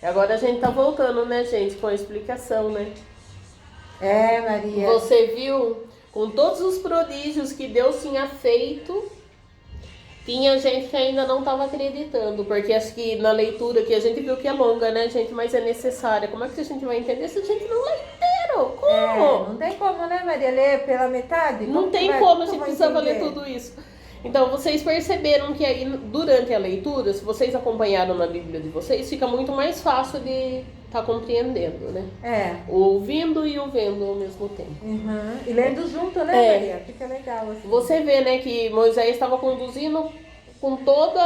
Agora a gente tá voltando, né, gente, com a explicação, né? É, Maria. Você viu, com todos os prodígios que Deus tinha feito, tinha gente que ainda não estava acreditando, porque acho que na leitura que a gente viu que é longa, né, gente, mas é necessária. Como é que a gente vai entender se a gente não lê inteiro? Como? Não tem como, né, Maria, ler pela metade? Não tem como, a gente precisava ler tudo isso. Então, vocês perceberam que aí, durante a leitura, se vocês acompanharam na Bíblia de vocês, fica muito mais fácil de estar compreendendo, né? É. Ouvindo e o vendo ao mesmo tempo. Uhum. E lendo junto, né, Maria? Fica legal assim. Você vê, né, que Moisés estava conduzindo com toda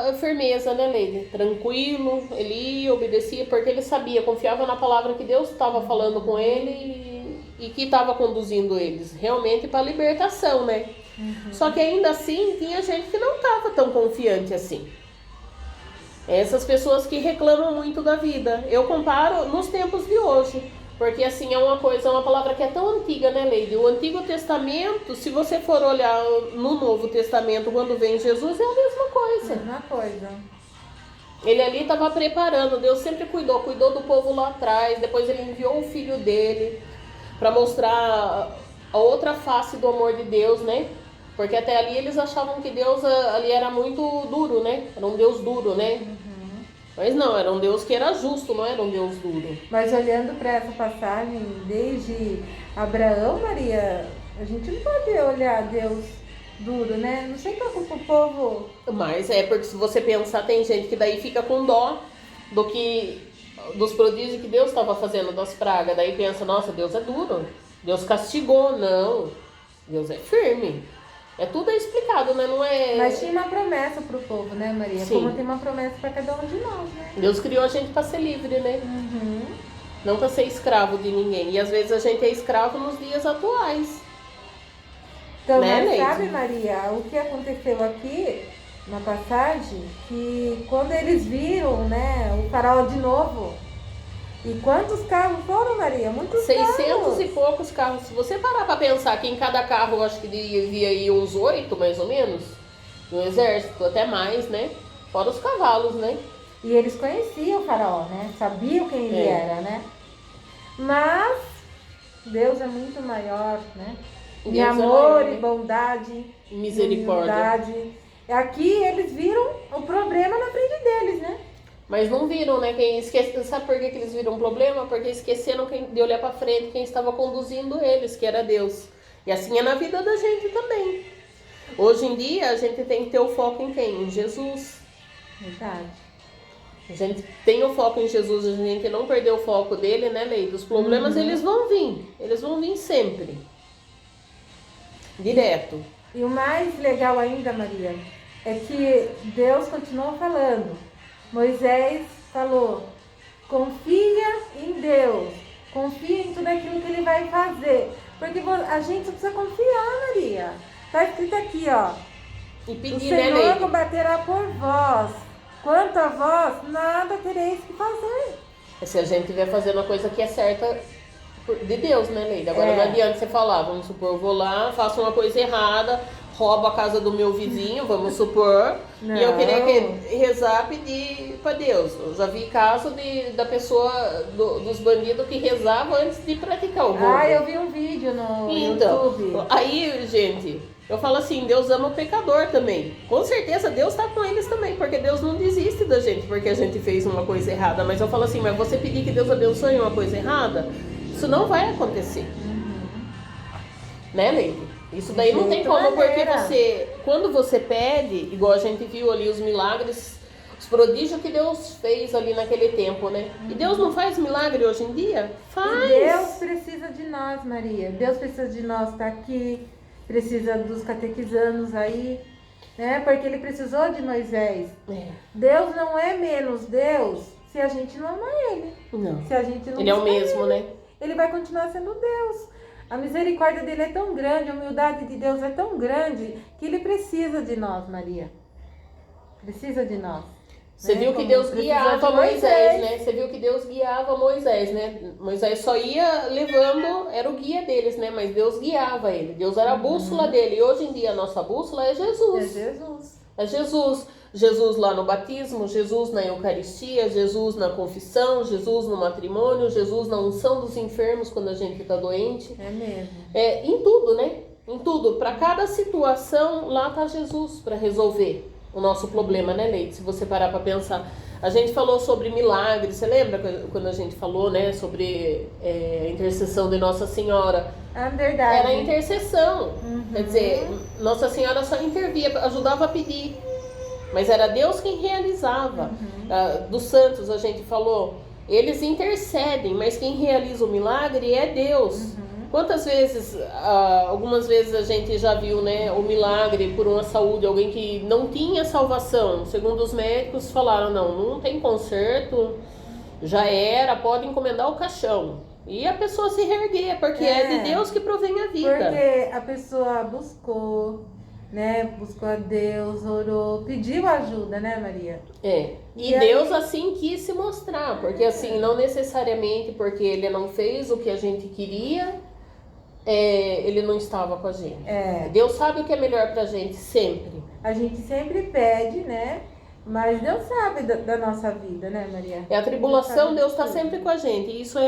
a firmeza, né, Leide? Tranquilo, ele ia, obedecia, porque ele sabia, confiava na palavra que Deus estava falando com ele e que estava conduzindo eles realmente para a libertação, né? Uhum. Só que ainda assim, tinha gente que não estava tão confiante assim. Essas pessoas que reclamam muito da vida. Eu comparo nos tempos de hoje. Porque assim, é uma palavra que é tão antiga, né, Leide? O Antigo Testamento, se você for olhar no Novo Testamento, quando vem Jesus, é a mesma coisa. Mesma coisa. Ele ali estava preparando, Deus sempre cuidou do povo lá atrás, depois ele enviou o filho dele para mostrar a outra face do amor de Deus, né? Porque até ali eles achavam que Deus ali era muito duro, né? Era um Deus duro, né? Uhum. Mas não, era um Deus que era justo, não era um Deus duro. Mas olhando para essa passagem, desde Abraão, Maria, a gente não pode olhar Deus duro, né? Não sei qual que o povo... Mas é porque se você pensar, tem gente que daí fica com dó dos prodígios que Deus estava fazendo, das pragas. Daí pensa, nossa, Deus é duro. Deus castigou. Não, Deus é firme. É tudo explicado, né? Não é... Mas tinha uma promessa pro povo, né, Maria? Sim. Como tem uma promessa para cada um de nós, né? Deus criou a gente para ser livre, né? Uhum. Não para ser escravo de ninguém. E às vezes a gente é escravo nos dias atuais. Então, Né, mas Leide? sabe, Maria, o que aconteceu aqui na passagem, que quando eles viram, né, o farol de novo, e quantos carros foram, Maria? Muitos 600 carros. e poucos carros. Se você parar para pensar que em cada carro, eu acho que devia ir uns 8, mais ou menos, no exército, até mais, né? Fora os cavalos, né? E eles conheciam o faraó, né? Sabiam quem ele era, né? Mas Deus é muito maior, né? Deus Em é amor maior, e né? bondade, Misericórdia. humildade. Aqui eles viram o problema na frente deles, né? Mas não viram, né? Sabe por que eles viram um problema? Porque esqueceram de olhar para frente quem estava conduzindo eles, que era Deus. E assim é na vida da gente também. Hoje em dia a gente tem que ter o foco em quem? Em Jesus. Verdade. A gente tem o foco em Jesus, a gente não perdeu o foco dele, né, Leide? Os problemas eles vão vir sempre. Direto. E o mais legal ainda, Maria, é que Deus continuou falando. Moisés falou, confia em Deus, confia em tudo aquilo que ele vai fazer. Porque a gente precisa confiar, Maria. Está escrito aqui, ó. E O pedir, né, Senhor Leide? combaterá por vós. Quanto a vós, nada tereis que fazer. Se a gente estiver fazendo a coisa que é certa de Deus, né, Leide? Agora não adianta você falar, vamos supor, eu vou lá, faço uma coisa errada, roubo a casa do meu vizinho, vamos supor, e eu querer rezar, pedir para Deus. Eu já vi caso da pessoa, dos bandidos que rezavam antes de praticar o roubo. Ah, eu vi um vídeo no YouTube. Aí, gente, eu falo assim, Deus ama o pecador também. Com certeza Deus está com eles também, porque Deus não desiste da gente porque a gente fez uma coisa errada. Mas eu falo assim, mas você pedir que Deus abençoe uma coisa errada, isso não vai acontecer. Né, Leide? Isso daí não tem como, porque quando você pede, igual a gente viu ali os milagres, os prodígios que Deus fez ali naquele tempo, né? E Deus não faz milagre hoje em dia? Faz! E Deus precisa de nós, Maria. Deus precisa de nós estar aqui, precisa dos catequizandos aí, né? Porque ele precisou de Moisés. Deus não é menos Deus se a gente não ama ele. Não. Se a gente não Ele é o busca mesmo, ele, né? Ele vai continuar sendo Deus. A misericórdia dele é tão grande, a humildade de Deus é tão grande, que ele precisa de nós, Maria. Precisa de nós. Você viu que Deus Precisou guiava de Moisés, né? Você viu que Deus guiava Moisés, né? Moisés só ia levando, era o guia deles, né? Mas Deus guiava ele. Deus era a bússola dele. E hoje em dia a nossa bússola é Jesus. É Jesus. É Jesus. Jesus lá no batismo, Jesus na Eucaristia, Jesus na confissão, Jesus no matrimônio, Jesus na unção dos enfermos quando a gente está doente. É mesmo. Em tudo, né? Em tudo. Para cada situação, lá tá Jesus para resolver o nosso problema, né, Leite? Se você parar para pensar. A gente falou sobre milagres, você lembra quando a gente falou, né, sobre a intercessão de Nossa Senhora? É verdade. Era a intercessão. Quer dizer, Nossa Senhora só intervia, ajudava a pedir. Mas era Deus quem realizava. Dos santos a gente falou, eles intercedem, mas quem realiza o milagre é Deus. Quantas vezes, algumas vezes a gente já viu, né, o milagre por uma saúde, alguém que não tinha salvação, segundo os médicos falaram, não tem conserto, já era, pode encomendar o caixão. E a pessoa se reerguer, porque é de Deus que provém a vida. Porque a pessoa buscou, né, buscou a Deus, orou, pediu ajuda, né, Maria? E Deus assim quis se mostrar, porque assim, não necessariamente porque Ele não fez o que a gente queria, Ele não estava com a gente. Deus sabe o que é melhor pra gente, sempre. A gente sempre pede, né? Mas Deus sabe da nossa vida, né, Maria? A tribulação, Deus está sempre com a gente. Isso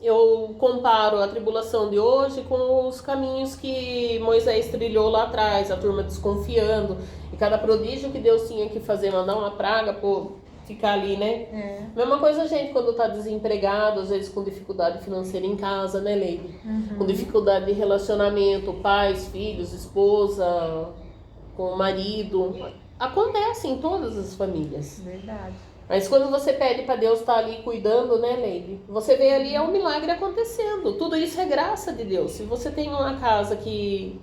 eu comparo a tribulação de hoje com os caminhos que Moisés trilhou lá atrás, a turma desconfiando. E cada prodígio que Deus tinha que fazer, mandar uma praga, ficar ali, né? Mesma coisa a gente quando tá desempregado, às vezes com dificuldade financeira em casa, né, Leide? Com dificuldade de relacionamento, pais, filhos, esposa, com o marido. Acontece em todas as famílias. Verdade. Mas quando você pede para Deus estar ali cuidando, né, Leide? Você vê ali um milagre acontecendo. Tudo isso é graça de Deus. Se você tem uma casa que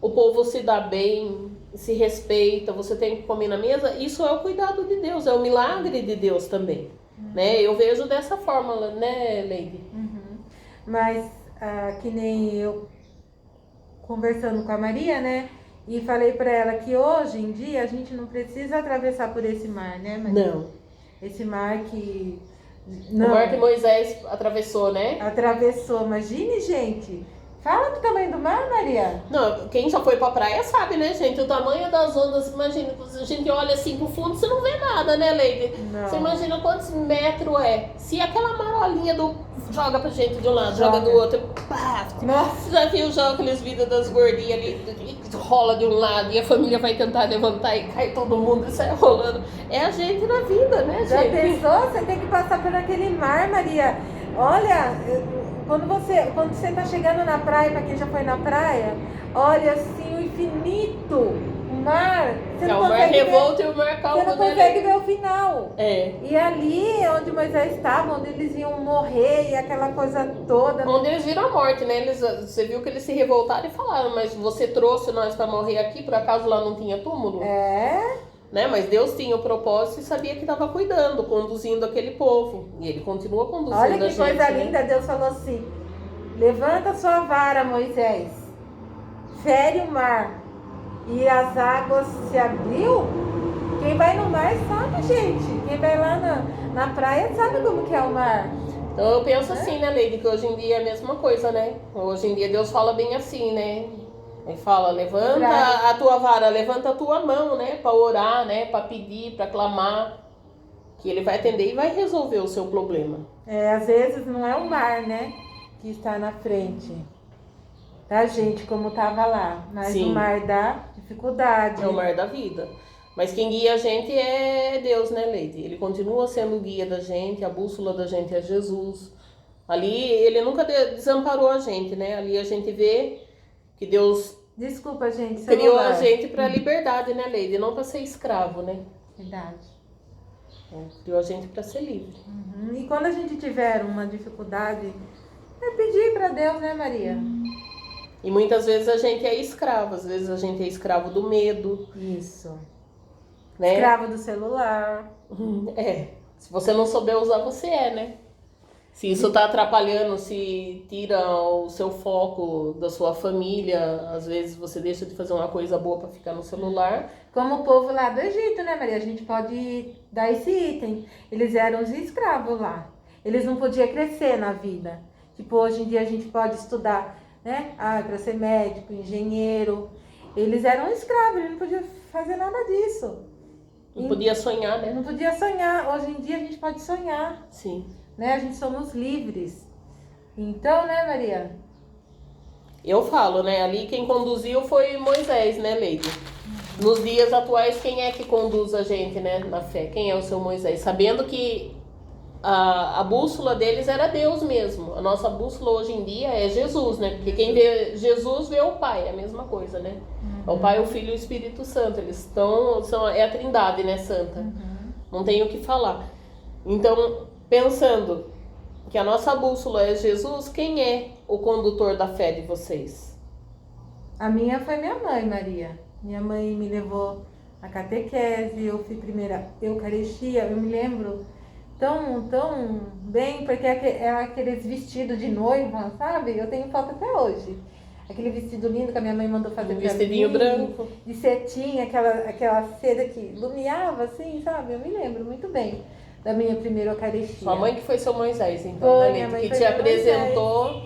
o povo se dá bem, se respeita, você tem que comer na mesa, isso é o cuidado de Deus, é o milagre de Deus também. Né? Eu vejo dessa forma, né, Leide? Mas, que nem eu conversando com a Maria, né? E falei para ela que hoje em dia a gente não precisa atravessar por esse mar, né, Maria? Não. Esse mar que... O mar que Moisés atravessou, né? Atravessou. Imagine, gente. Fala do tamanho do mar, Maria. Não, quem já foi pra praia sabe, né, gente? O tamanho das ondas, imagina, a gente olha assim pro fundo, você não vê nada, né, Leide? Não. Você imagina quantos metros é. Se aquela marolinha joga pra gente de um lado, joga do outro, pá! Nossa. Você já viu já aqueles vídeos das gordinhas ali, rola de um lado e a família vai tentar levantar e cai todo mundo e sai rolando. É a gente na vida, né, Já gente? pensou? Você tem que passar por aquele mar, Maria. Olha, quando você tá chegando na praia, pra quem já foi na praia, olha assim o infinito, o mar. Você não o mar consegue revolto ver, e o mar calmo, você não né, consegue Leide? ver o final. E ali onde Moisés estava, onde eles iam morrer e aquela coisa toda. Onde eles viram a morte, né? Você viu que eles se revoltaram e falaram, mas você trouxe nós para morrer aqui, por acaso lá não tinha túmulo? Né? Mas Deus tinha o propósito e sabia que estava cuidando, conduzindo aquele povo. E Ele continua conduzindo a gente. Olha que coisa linda, Deus falou assim, levanta sua vara, Moisés, fere o mar e as águas se abriu. Quem vai no mar sabe, gente. Quem vai lá na praia sabe como que é o mar. Então eu penso assim, né, Leide, que hoje em dia é a mesma coisa, né? Hoje em dia Deus fala bem assim, né? Ele fala, levanta a tua vara, levanta a tua mão, né? Para orar, né? Para pedir, para clamar. Que Ele vai atender e vai resolver o seu problema. Às vezes não é o mar, né? Que está na frente da gente, como estava lá. Mas Sim. o mar da dificuldade. É o mar da vida. Mas quem guia a gente é Deus, né, Leide? Ele continua sendo o guia da gente, a bússola da gente é Jesus. Ali, Ele nunca desamparou a gente, né? Ali a gente vê que Deus Desculpa, gente. criou a gente para a liberdade, né, Leide? Não para ser escravo, né? Verdade. Criou a gente para ser livre. E quando a gente tiver uma dificuldade, é pedir para Deus, né, Maria? E muitas vezes a gente é escravo. Às vezes a gente é escravo do medo. Isso. Né? Escravo do celular. Se você não souber usar, você né? Se isso tá atrapalhando, se tira o seu foco da sua família, às vezes você deixa de fazer uma coisa boa para ficar no celular. Como o povo lá do Egito, né, Maria? A gente pode dar esse item. Eles eram os escravos lá. Eles não podiam crescer na vida. Tipo, hoje em dia a gente pode estudar, né? Para ser médico, engenheiro. Eles eram escravos, eles não podiam fazer nada disso. Não podia sonhar, né? Não podia sonhar. Hoje em dia a gente pode sonhar, Sim. né? A gente somos livres. Então, né, Maria? Eu falo, né? Ali quem conduziu foi Moisés, né, Leide? Nos dias atuais, quem é que conduz a gente, né, na fé? Quem é o seu Moisés? Sabendo que a bússola deles era Deus mesmo. A nossa bússola hoje em dia é Jesus, né? Porque quem vê Jesus vê o Pai, é a mesma coisa, né? É o Pai, o Filho e o Espírito Santo. Eles é a Trindade, né, Santa? Não tem o que falar. Então, pensando que a nossa bússola é Jesus, quem é o condutor da fé de vocês? A minha foi minha mãe, Maria. Minha mãe me levou à catequese, eu fui primeira Eucaristia, eu me lembro tão bem, porque era aqueles vestidos de noiva, sabe? Eu tenho foto até hoje. Aquele vestido lindo que a minha mãe mandou fazer pra mim. Vestidinho branco. De cetim, aquela seda que iluminava, assim, sabe? Eu me lembro muito bem da minha primeira Eucaristia. Sua mãe que foi seu Moisés, então, Foi, né, minha Leite? mãe Que foi te meu apresentou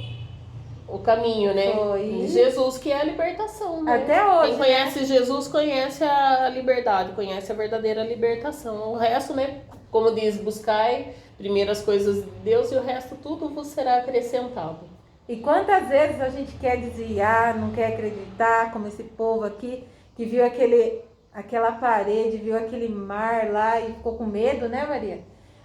o caminho, né? Foi. Jesus, que é a libertação, né? Até hoje, Quem conhece Jesus conhece a liberdade, conhece a verdadeira libertação. O resto, né? Como diz, buscai primeiro as coisas de Deus e o resto tudo vos será acrescentado. E quantas vezes a gente quer desviar, não quer acreditar, como esse povo aqui, que viu aquela parede, viu aquele mar lá e ficou com medo, né, Maria?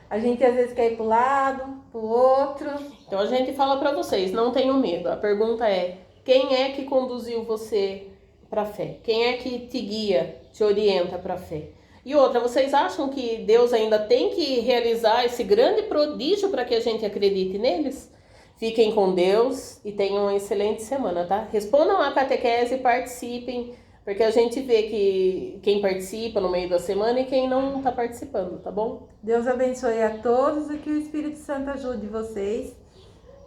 A gente às vezes quer ir para o lado, para o outro. Então a gente fala para vocês, não tenham medo. A pergunta é, quem é que conduziu você para a fé? Quem é que te guia, te orienta para a fé? E outra, vocês acham que Deus ainda tem que realizar esse grande prodígio para que a gente acredite neles? Fiquem com Deus e tenham uma excelente semana, tá? Respondam à catequese e participem, porque a gente vê que quem participa no meio da semana e quem não está participando, tá bom? Deus abençoe a todos e que o Espírito Santo ajude vocês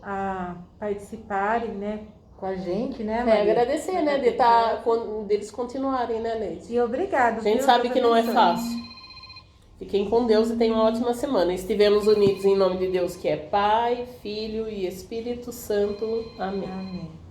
a participarem, né, com a gente, né, Maria? Agradecer, né, deles continuarem, né, Leite? E obrigado. A gente Deus sabe que não é abençoe. fácil. Fiquem com Deus e tenham uma ótima semana. Estivemos unidos em nome de Deus, que é Pai, Filho e Espírito Santo. Amém. Amém.